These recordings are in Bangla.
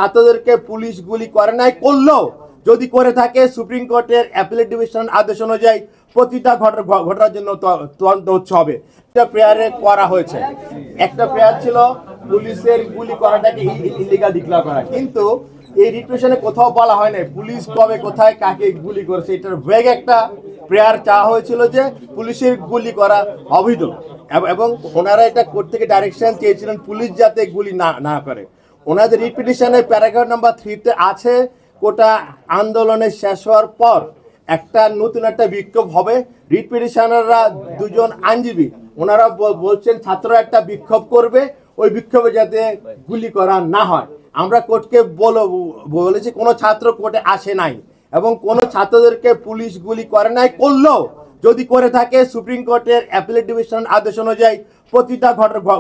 ছাত্রদেরকে পুলিশ গুলি করে নাই, করলেও যদি করে থাকে সুপ্রিম কোর্টের অ্যাপিলেট ডিভিশন আদেশ অনুযায়ী প্রতিটা ঘটনার জন্য তদন্ত হচ্ছে হবে। একটা প্রেয়ারে করা হয়েছে, একটা প্রেয়ার ছিল পুলিশের গুলি করাটাকে ইলিগাল ডিক্লেয়ার করা, কিন্তু এই রিপ্রেশনে কোথাও বলা হয় না পুলিশ কবে কোথায় কাকে গুলি করেছে। এটার ভেগ একটা প্রেয়ার চাওয়া হয়েছিল যে পুলিশের গুলি করা অবৈধ, এবং ওনারা এটা কোর্ট থেকে ডাইরেকশন চেয়েছিলেন পুলিশ যাতে গুলি না করে। ওনাদের রিপিটিশনের প্যারাগ্রাফ নাম্বার 3-তে আছে কোটা আন্দোলনের শেষ হওয়ার পর নতুন একটা বিক্ষোভ হবে। রিপিটিশনাররা দুজন আইনজীবী ওনারা বলছেন ছাত্ররা একটা বিক্ষোভ করবে, ওই বিক্ষোভে যাতে গুলি করা না হয়। আমরা কোর্টকে বলেছি কোনো ছাত্র কোর্টে আসে নাই এবং কোনো ছাত্রদেরকে পুলিশ গুলি করে নাই, করলেও যদি করে থাকে সুপ্রিম কোর্টের অ্যাপিলেট ডিভিশন আদেশ অনুযায়ী প্রতিটা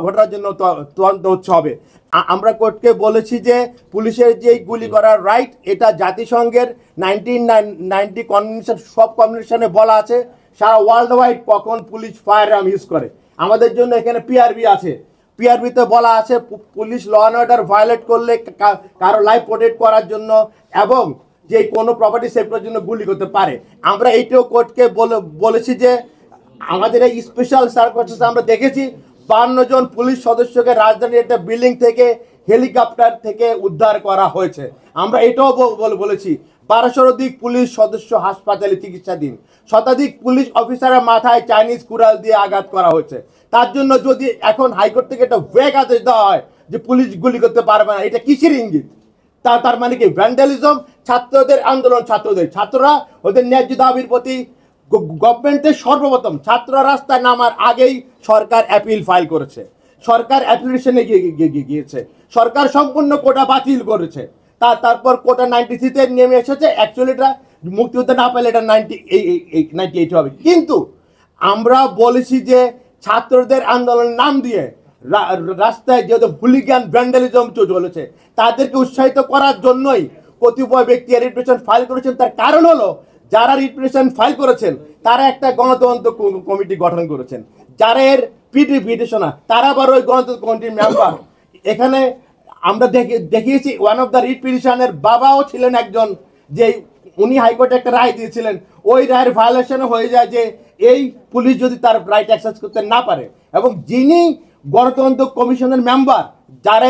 ঘটনার জন্য তদন্ত হচ্ছে হবে। আমরা কোর্টকে বলেছি যে পুলিশের যে গুলি করার রাইট এটা জাতিসংঘের 1990 কনভেনশন, সব কনভেনশনে বলা আছে সারা ওয়ার্ল্ড ওয়াইড কখন পুলিশ ফায়ার আর্ম ইউজ করে। আমাদের জন্য এখানে পিআরবি আছে, পিআরবিতে বলা আছে police law and order violate করলে কারো লাইফ প্রোটেক্ট করার জন্য এবং যে কোনো প্রপার্টি সেভ করার জন্য গুলি করতে পারে। আমরা এইটাও কোর্টকে বলেছি যে আমাদের এই স্পেশাল সার্কামস্টেন্সে আমরা দেখেছি 52 জন পুলিশ সদস্যকে রাজধানীর একটা বিল্ডিং থেকে হেলিকপ্টার থেকে উদ্ধার করা হয়েছে। আমরা এটাও বলেছি 1200-র অধিক পুলিশ সদস্য হাসপাতালে চিকিৎসাধীন, শতাধিক পুলিশ অফিসারের মাথায় চাইনিজ কুড়াল দিয়ে আঘাত করা হয়েছে। তার জন্য যদি এখন হাইকোর্ট থেকে একটা ভেগ আদেশ দেওয়া হয় যে পুলিশ গুলি করতে পারবে না, এটা কিসের ইঙ্গিত? তার মানে কি ভ্যান্ডালিজম? ছাত্রদের আন্দোলন, ছাত্ররা ওদের ন্যায্য দাবির প্রতি গভর্নমেন্টের সর্বপ্রথম ছাত্ররা রাস্তায় নামার আগেই সরকার অ্যাপিল ফাইল করেছে, সরকার অ্যাপ্লিকেশনে গিয়েছে, সরকার সম্পূর্ণ কোটা বাতিল করেছে। তারপর কোটা 93-তে নেমে এসেছে। অ্যাকচুয়ালি এটা মুক্তিযুদ্ধ না পেলে এটা 98 হবে। কিন্তু আমরা বলেছি যে ছাত্রদের আন্দোলনের নাম দিয়ে রাস্তায় যেহেতু হুলিগান ভ্যান্ডালিজম চলেছে, তাদেরকে উৎসাহিত করার জন্যই কতিপয় ব্যক্তি রিপিটিশন ফাইল করেছেন। তার কারণ হলো যারা রিপিটিশন ফাইল করেছেন তারা একটা গণতন্ত্র কমিটি গঠন করেছেন, যারা এর পিটিশনার তারা আবার ওই গণতন্ত্র কমিটির মেম্বার। এখানে আমরা দেখিয়েছি ওয়ান অফ দ্য রিপিটিশনের বাবাও ছিলেন একজন, যে উনি হাইকোর্টে একটা রায় দিয়েছিলেন, ওই রায়ের ভায়োলেশন হয়ে যায় যে এই পুলিশ যদি তার রাইট অ্যাক্সেস করতে না পারে। এবং যিনি গণতন্ত্র কমিশনের মেম্বার, যারা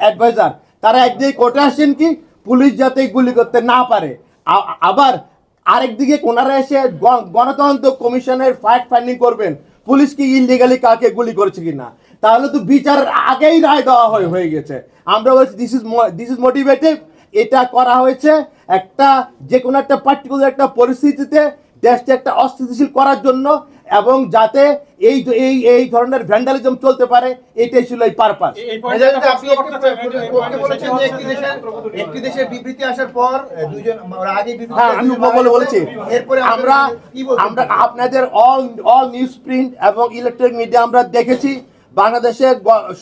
অ্যাডভাইজার, তারা একদিকে কোর্টে আসছেন কি পুলিশ যাতে গুলি করতে না পারে, আবার আরেকদিকে কোনারা এসে গণতন্ত্র কমিশনের ফ্যাক্ট ফাইন্ডিং করবেন পুলিশ কি ইলিগালি কাকে গুলি করেছে কিনা। তাহলে তো বিচারের আগেই রায় দেওয়া হয়ে গেছে। আমরা বলছি দিস ইজ মোটিভেটিভ। এটা করা হয়েছে একটা যে কোনো একটা পার্টিকুলার একটা পরিস্থিতিতে দেশটা একটা অস্থিতিশীল করার জন্য, এবং যাতে এই ধরনের ভ্যান্ডালিজম চলতে পারে, এটাই ছিল এই পারপাস। একটি দেশের বিবৃতি আসার পর দুইজন আগে বলেছি আমরা আপনাদের অল নিউজ প্রিন্ট এবং ইলেকট্রনিক মিডিয়া আমরা দেখেছি বাংলাদেশের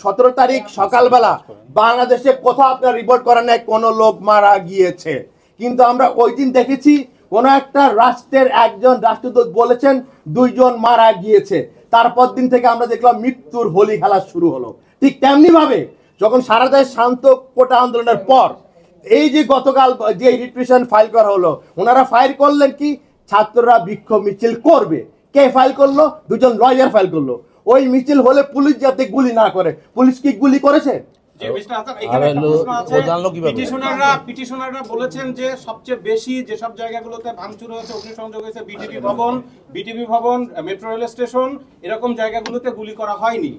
17 তারিখ সকালবেলা বাংলাদেশে কোথাও আপনার রিপোর্ট করেন নাই কোনো লোক মারা গিয়েছে, কিন্তু আমরা ওই দিন দেখেছি কোন একটা রাষ্ট্রের একজন রাষ্ট্রদূত বলেছেন 2 জন মারা গিয়েছে। তারপর দিন থেকে আমরা দেখলাম মৃত্যুর হোলি খেলা শুরু হলো। ঠিক তেমনি ভাবে যখন সারা দেশ শান্ত কোটা আন্দোলনের পর এই যে গতকাল যে রিপিটিশন ফাইল করা হলো, ওনারা ফাইল করলেন কি ছাত্ররা বিক্ষোভ মিছিল করবে। কে ফাইল করলো? 2 জন লয়ার ফাইল করলো। ওই মিছিল হলে পুলিশ যাতে গুলি না করে, পুলিশ কি গুলি করেছে? পিটিশনাররা বলেছেন যে সবচেয়ে বেশি যেসব জায়গাগুলোতে ভাঙচুর হয়েছে, অগ্নিসংযোগ হয়েছে, বিটিভি ভবন, মেট্রো রেল স্টেশন, এরকম জায়গাগুলোতে গুলি করা হয়নি,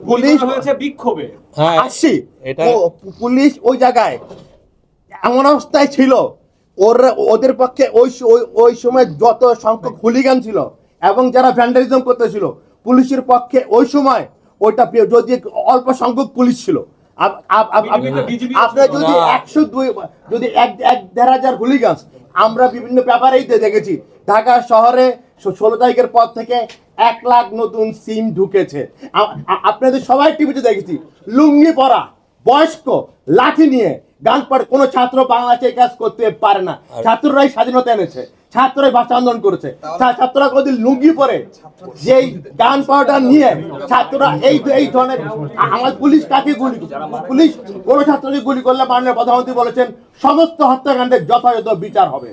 পুলিশ হয়েছে বিক্ষোভে। পুলিশ ওই জায়গায় এমন অবস্থায় ছিল ওদের পক্ষে ওই সময় যত সংখ্যক হুলিগান ছিল এবং যারা ভ্যান্ডালিজম করতেছিল পুলিশের পক্ষে ওই সময় ওইটা যদি অল্প সংখ্যক পুলিশ ছিল। আপনার যদি 102 যদি 1,500 হুলিগান, আমরা বিভিন্ন পেপারেই দেখেছি ঢাকা শহরে 16 তারিখের পর থেকে 1 লাখ নতুন সিম ঢুকেছে। আপনাদের সবাই টিভিতে দেখেছি লুঙ্গি পরা বয়স্ক লাঠি নিয়ে গান পড়ে। কোনো ছাত্র বাংলাদেশে কাজ করতে পারে না, ছাত্ররাই স্বাধীনতা এনেছে, ছাত্রই ভাষা আন্দোলন করেছে। ছাত্ররা কোনদিন লুঙ্গি পরে যেই গান পাউডার নিয়ে ছাত্ররা এই ধরনের আমার পুলিশ কাকে গুলি, পুলিশ কোন ছাত্রকে গুলি করলে মাননীয় প্রধানমন্ত্রী বলেছেন সমস্ত হত্যাকাণ্ডের যথাযথ বিচার হবে।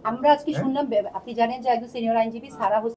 আমরা আজকে শুনলাম, আপনি জানেন যে একজন সিনিয়র আইনজীবী সারা হোসেন